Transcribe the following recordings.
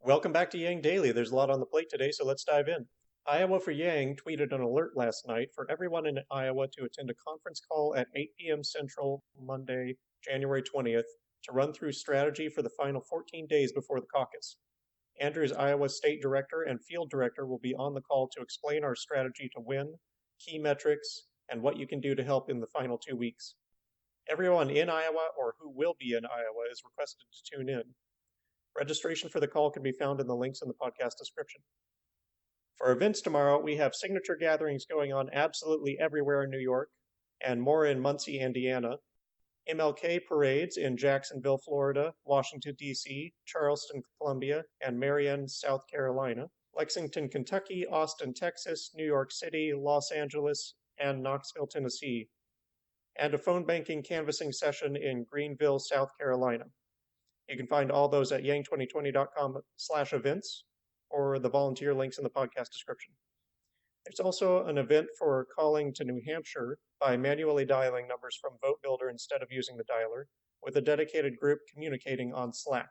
Welcome back to Yang Daily. There's a lot on the plate today, so let's dive in. Iowa for Yang tweeted an alert last night for everyone in Iowa to attend a conference call at 8 p.m. Central Monday, January 20th, to run through strategy for the final 14 days before the caucus. Andrews, Iowa State Director and Field Director, will be on the call to explain our strategy to win, key metrics, and what you can do to help in the final 2 weeks. Everyone in Iowa or who will be in Iowa is requested to tune in. Registration for the call can be found in the links in the podcast description. For events tomorrow, we have signature gatherings going on absolutely everywhere in New York, and more in Muncie, Indiana, MLK parades in Jacksonville, Florida, Washington, D.C., Charleston, Columbia, and Marion, South Carolina, Lexington, Kentucky, Austin, Texas, New York City, Los Angeles, and Knoxville, Tennessee, and a phone banking canvassing session in Greenville, South Carolina. You can find all those at yang2020.com/events or the volunteer links in the podcast description. There's also an event for calling to New Hampshire by manually dialing numbers from Vote Builder instead of using the dialer, with a dedicated group communicating on Slack.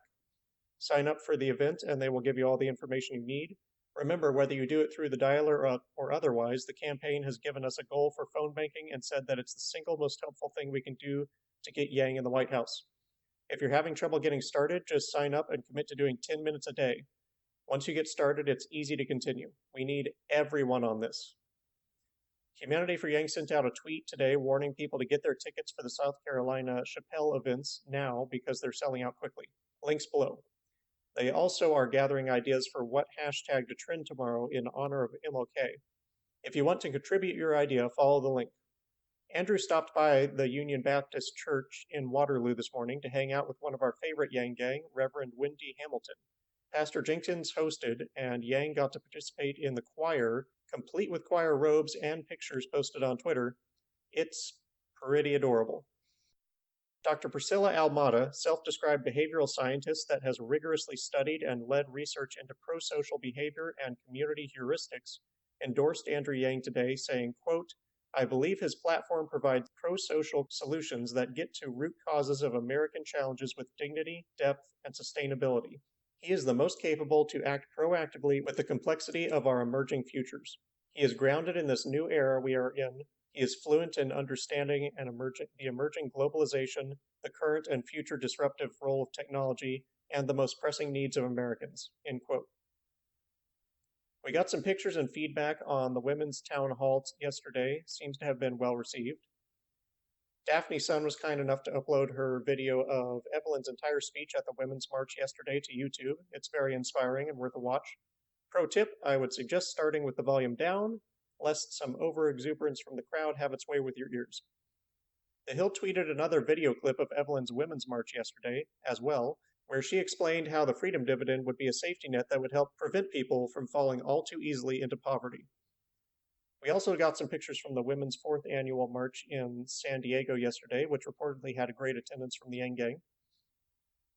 Sign up for the event and they will give you all the information you need. Remember, whether you do it through the dialer or otherwise, the campaign has given us a goal for phone banking and said that it's the single most helpful thing we can do to get Yang in the White House. If you're having trouble getting started, just sign up and commit to doing 10 minutes a day. Once you get started, it's easy to continue. We need everyone on this. Humanity for Yang sent out a tweet today warning people to get their tickets for the South Carolina Chappelle events now because they're selling out quickly. Links below. They also are gathering ideas for what hashtag to trend tomorrow in honor of MLK. If you want to contribute your idea, follow the link. Andrew stopped by the Union Baptist Church in Waterloo this morning to hang out with one of our favorite Yang gang, Reverend Wendy Hamilton. Pastor Jenkins hosted, and Yang got to participate in the choir, complete with choir robes and pictures posted on Twitter. It's pretty adorable. Dr. Priscilla Almada, self-described behavioral scientist that has rigorously studied and led research into pro-social behavior and community heuristics, endorsed Andrew Yang today, saying, quote, "I believe his platform provides pro-social solutions that get to root causes of American challenges with dignity, depth, and sustainability. He is the most capable to act proactively with the complexity of our emerging futures. He is grounded in this new era we are in. He is fluent in understanding the emerging globalization, the current and future disruptive role of technology, and the most pressing needs of Americans." End quote. We got some pictures and feedback on the women's town hall yesterday. Seems to have been well received. Daphne Sun was kind enough to upload her video of Evelyn's entire speech at the Women's March yesterday to YouTube. It's very inspiring and worth a watch. Pro tip, I would suggest starting with the volume down, lest some over-exuberance from the crowd have its way with your ears. The Hill tweeted another video clip of Evelyn's Women's March yesterday as well, where she explained how the freedom dividend would be a safety net that would help prevent people from falling all too easily into poverty. We also got some pictures from the Women's 4th Annual March in San Diego yesterday, which reportedly had a great attendance from the Yang Gang.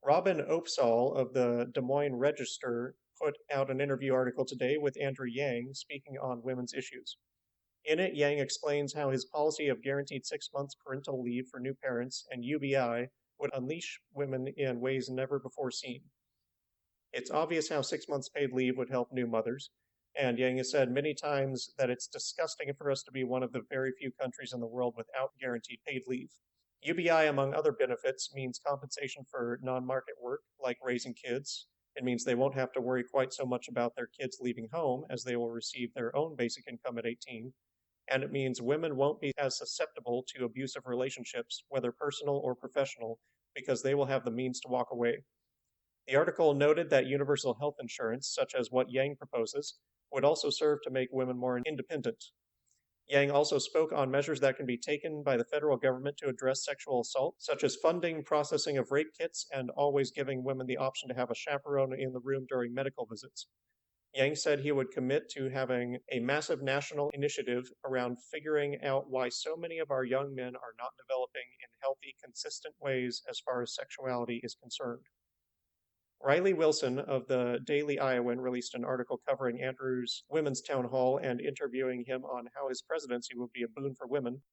Robin Opsahl of the Des Moines Register put out an interview article today with Andrew Yang speaking on women's issues. In it, Yang explains how his policy of guaranteed 6 months parental leave for new parents and UBI would unleash women in ways never before seen. It's obvious how 6 months paid leave would help new mothers, and Yang has said many times that it's disgusting for us to be one of the very few countries in the world without guaranteed paid leave. UBI, among other benefits, means compensation for non-market work, like raising kids. It means they won't have to worry quite so much about their kids leaving home, as they will receive their own basic income at 18. And it means women won't be as susceptible to abusive relationships, whether personal or professional, because they will have the means to walk away. The article noted that universal health insurance, such as what Yang proposes, would also serve to make women more independent. Yang also spoke on measures that can be taken by the federal government to address sexual assault, such as funding processing of rape kits and always giving women the option to have a chaperone in the room during medical visits. Yang said he would commit to having a massive national initiative around figuring out why so many of our young men are not developing in healthy, consistent ways as far as sexuality is concerned. Riley Wilson of the Daily Iowan released an article covering Andrew's women's town hall and interviewing him on how his presidency will be a boon for women.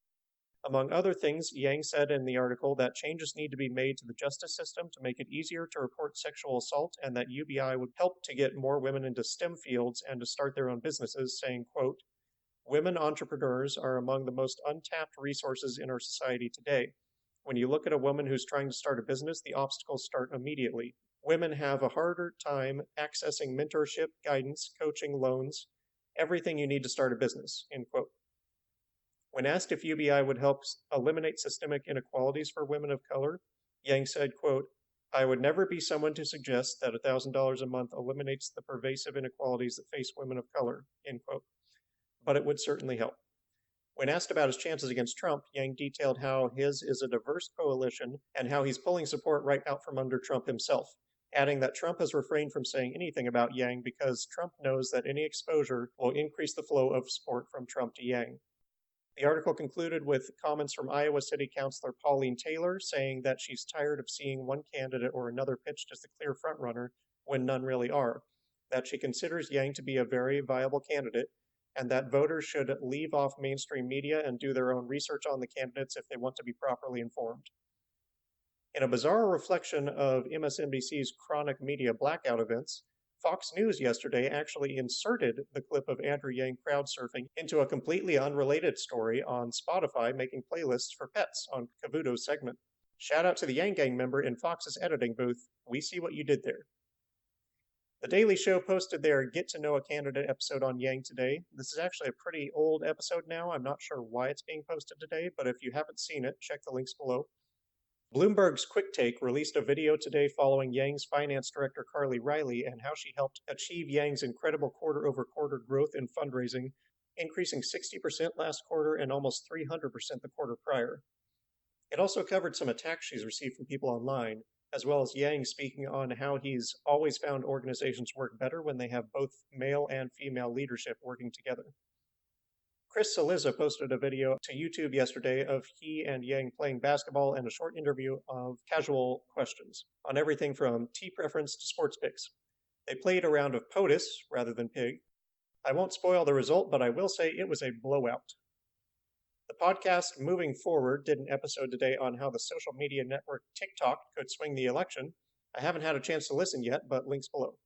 Among other things, Yang said in the article that changes need to be made to the justice system to make it easier to report sexual assault, and that UBI would help to get more women into STEM fields and to start their own businesses, saying, quote, "Women entrepreneurs are among the most untapped resources in our society today. When you look at a woman who's trying to start a business, the obstacles start immediately. Women have a harder time accessing mentorship, guidance, coaching, loans, everything you need to start a business," end quote. When asked if UBI would help eliminate systemic inequalities for women of color, Yang said, quote, "I would never be someone to suggest that $1,000 a month eliminates the pervasive inequalities that face women of color," end quote. But it would certainly help. When asked about his chances against Trump, Yang detailed how his is a diverse coalition and how he's pulling support right out from under Trump himself, adding that Trump has refrained from saying anything about Yang because Trump knows that any exposure will increase the flow of support from Trump to Yang. The article concluded with comments from Iowa City Councilor Pauline Taylor saying that she's tired of seeing one candidate or another pitched as the clear frontrunner when none really are, that she considers Yang to be a very viable candidate, and that voters should leave off mainstream media and do their own research on the candidates if they want to be properly informed. In a bizarre reflection of MSNBC's chronic media blackout events, Fox News yesterday actually inserted the clip of Andrew Yang crowd surfing into a completely unrelated story on Spotify making playlists for pets on Cavuto's segment. Shout out to the Yang Gang member in Fox's editing booth. We see what you did there. The Daily Show posted their Get to Know a Candidate episode on Yang today. This is actually a pretty old episode now. I'm not sure why it's being posted today, but if you haven't seen it, check the links below. Bloomberg's Quick Take released a video today following Yang's finance director Carly Riley and how she helped achieve Yang's incredible quarter-over-quarter growth in fundraising, increasing 60% last quarter and almost 300% the quarter prior. It also covered some attacks she's received from people online, as well as Yang speaking on how he's always found organizations work better when they have both male and female leadership working together. Chris Saliza posted a video to YouTube yesterday of he and Yang playing basketball and a short interview of casual questions on everything from tea preference to sports picks. They played a round of POTUS rather than Pig. I won't spoil the result, but I will say it was a blowout. The podcast Moving Forward did an episode today on how the social media network TikTok could swing the election. I haven't had a chance to listen yet, but links below.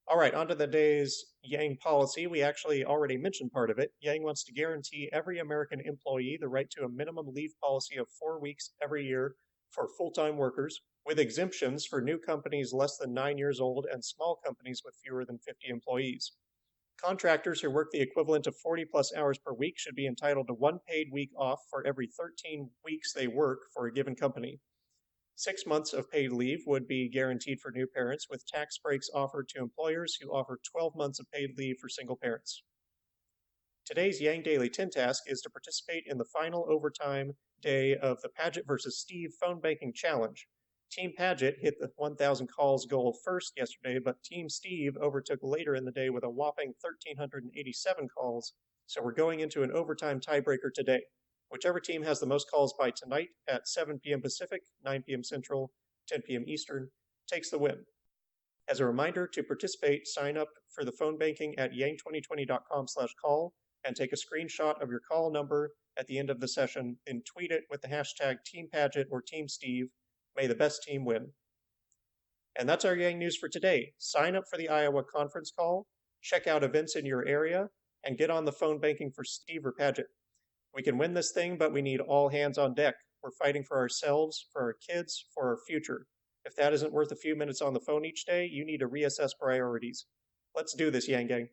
All right, on to the day's Yang policy. We actually already mentioned part of it. Yang wants to guarantee every American employee the right to a minimum leave policy of 4 weeks every year for full-time workers, with exemptions for new companies less than 9 years old and small companies with fewer than 50 employees. Contractors who work the equivalent of 40-plus hours per week should be entitled to 1 paid week off for every 13 weeks they work for a given company. 6 months of paid leave would be guaranteed for new parents, with tax breaks offered to employers who offer 12 months of paid leave for single parents. Today's Yang Daily 10 task is to participate in the final overtime day of the Paget versus Steve phone banking challenge. Team Paget hit the 1,000 calls goal first yesterday, but Team Steve overtook later in the day with a whopping 1,387 calls, so we're going into an overtime tiebreaker today. Whichever team has the most calls by tonight at 7 p.m. Pacific, 9 p.m. Central, 10 p.m. Eastern takes the win. As a reminder, to participate, sign up for the phone banking at yang2020.com/call and take a screenshot of your call number at the end of the session, then tweet it with the hashtag Team Paget or Team Steve. May the best team win. And that's our Yang news for today. Sign up for the Iowa conference call, check out events in your area, and get on the phone banking for Steve or Paget. We can win this thing, but we need all hands on deck. We're fighting for ourselves, for our kids, for our future. If that isn't worth a few minutes on the phone each day, you need to reassess priorities. Let's do this, Yang Gang.